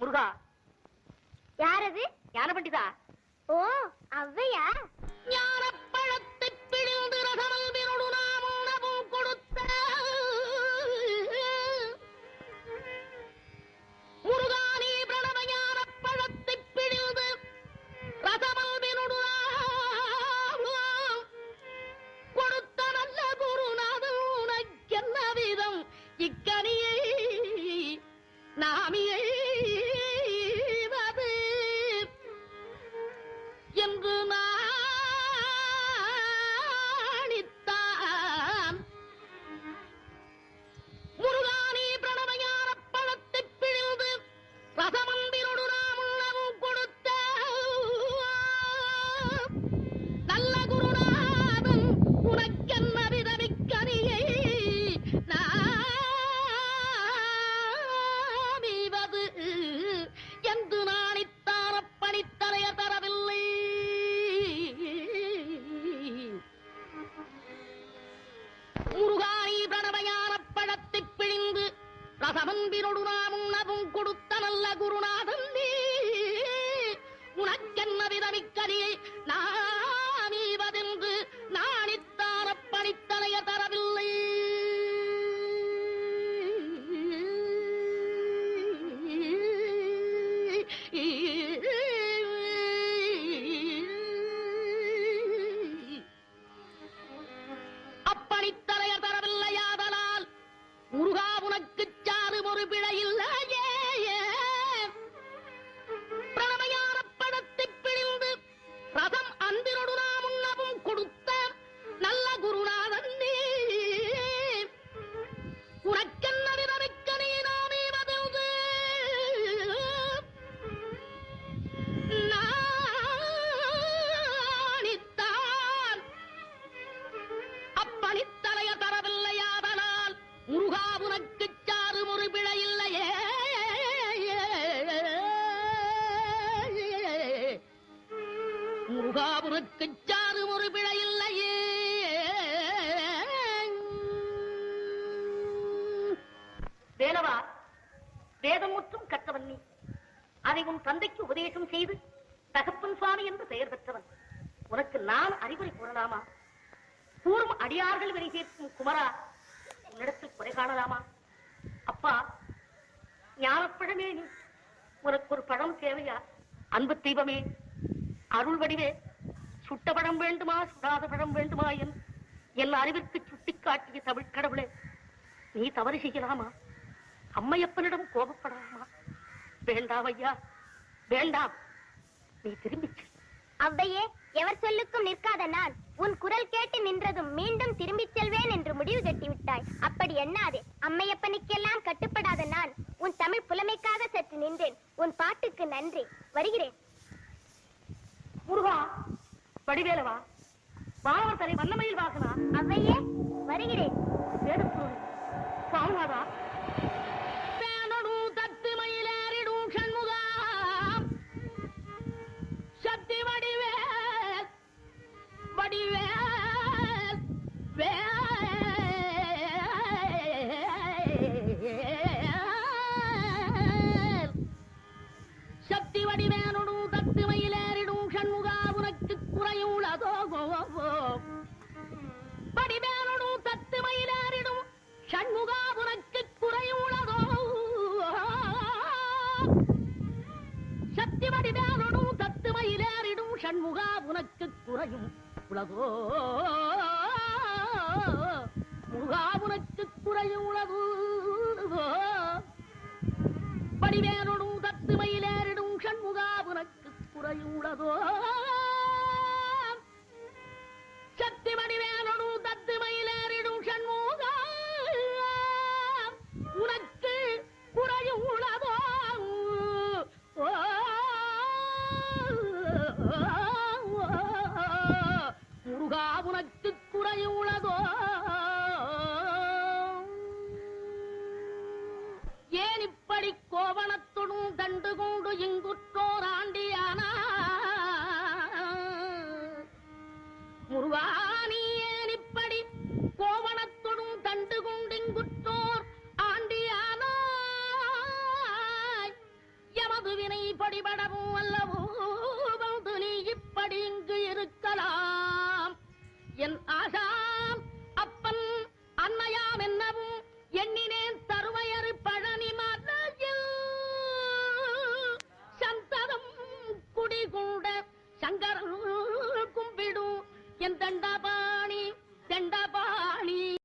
முருகா, யாரது? ஞான பண்டிதா. ஓ, அவ்வையா? ஞானப்பழத்தை பிழிந்து ரசமல் விருடு நாம் உணவும் கொடுத்த முருகானி பிரணவ ஞானப்பழத்தை பிழிந்து ரசமல் விருடு கொடுத்த நல்ல குருநாதன் உனக்கென்ன விதம் இக்கனியை நாமியை என்று நாணித்தான். முருகானி பிரணவஞான பழத்தை பிழிந்து ரசமந்திரோடு நாம் உணவும் கொடுத்த நல்ல குருநாதன் உனக்கென்ன விதவிக்கனியை நாமிவது என்று நாணித்தான பணித்தலைய தரவில்லை. முருகானி பிரணவஞான பழத்தை பிழிந்து ரசமந்திரோடு நாம் உணவும் கொடுத்த நல்ல குருநாதன் உனக்கென்ன விதமிக்கனியை நாமீவதென்று நாணித்தார பணித்தலைய தரவில்லை. அப்பணித்தலையர் தரவில்லையாதலால் முருகா உனக்கு சாறு ஒரு பிழையில்லையே. பிரணவஞான பழத்தை பிழிந்து ரசம் அன்பினோடு நாம் உண்ணவும் கொடுத்த நல்ல குருநாதன் உனக்கென்ன விதமிக்க நீ நாமே பதில்து நாணித்தான். அப்பணித்தலைய தரவில்லையாதலால் முருகா உனக்கு சாறு ஒரு பிழையில்லையே. முருகா உனக்கு சாறு ஒரு பிழையில்லையே. வேலவா, வேதம் முற்றும் கற்றவன் நீ. அதை உன் தந்தைக்கு உபதேசம் செய்து தகப்பன் சுவாமி என்று பெயர் பெற்றவன். உனக்கு நான் அறிவுரை கூறலாமா? கூறும் அடியார்கள் வினை சேர்க்கும் குமரா, உன்னிடத்தில் குறை காணலாமா? அப்பா, ஞானப்பழமே நீ, உனக்கு ஒரு பழம் தேவையா? அன்பு தெய்வமே, அருள் வடிவே, சுட்ட பழம் வேண்டுமா சுடாத பழம் வேண்டுமா என் அறிவிற்கு சுட்டிக்காட்டிய தமிழ் கடவுளே, நீ தவறு செய்யலாமா? அம்மையப்பனிடம் கோபப்படலாமா? வேண்டாம் ஐயா, வேண்டாம். நீ திரும்பிச்சு. அவ்வையே, எவர் சொல்லுக்கும் நிற்காத நான் உன் குரல் கேட்டு நின்றதும் மீண்டும் திரும்பிச் செல்வேன் என்று முடிவு கட்டி விட்டாய். அப்படி எண்ணாதே. அம்மையப்பனுக்கெல்லாம் கட்டுப்படாத நான் உன் தமிழ் புலமைக்காக சற்று நின்றேன். உன் பாட்டுக்கு நன்றி. வருகிறேன். முருகா, வடிவேலவா, வானவர் தலை வண்ணமயில் வாசனா. அவ்வையே, வருகிறேன். வேதப்பொருள் சாமிநாதா, பேனடும் தத்து மயிலேறிடும் சண்முகா, சக்தி வடிவேல் வடிவேல் வேல் சக்தி வடிவேனுடும் தத்து மயிலேறிடும் சண்முகா உனக்கு குறையுள்ளதோ? வடிவேனுடும் தத்து மயிலேறிடும் சண்முகா உனக்கு குறையுள்ளதோ? சக்தி வடிவேனுடும் தத்து மயிலேறிடும் சண்முகா உனக்கு குறையும் உலகோ? முருகா உனக்கு குறையும் உலகோ? வடிவேனுடும் தத்து மயிலேறிடும் சண்முகா உனக்கு குறையும் உலகோ? சக்தி வடிவேனுடும் தத்து மயிலேறிடும் சண்முகா உனக்கு குறையும் உலகோ? முருகா உனக்கு குறையும் உலகோ? ஏன் இப்படி கோவணத்துடன் கண்டு கொண்டு இங்குற்றோர் ஆண்டியானா? முருகா, நீ ஏன் இப்படி கோவணத்துடன் கண்டு கொண்டு இங்குற்றோர் ஆண்டியானா? எமது பொடிபடவும் அல்லவோ வந்து நீ இப்படி இங்கு இருக்கலாம். என் ஆசாம் அப்பன் அன்னையாம் என்னவும் எண்ணினேன் தருவையறு பழனி மலையில் சந்ததம் குடிகூட சங்கரன் கும்பிடும் என் தண்டபாணி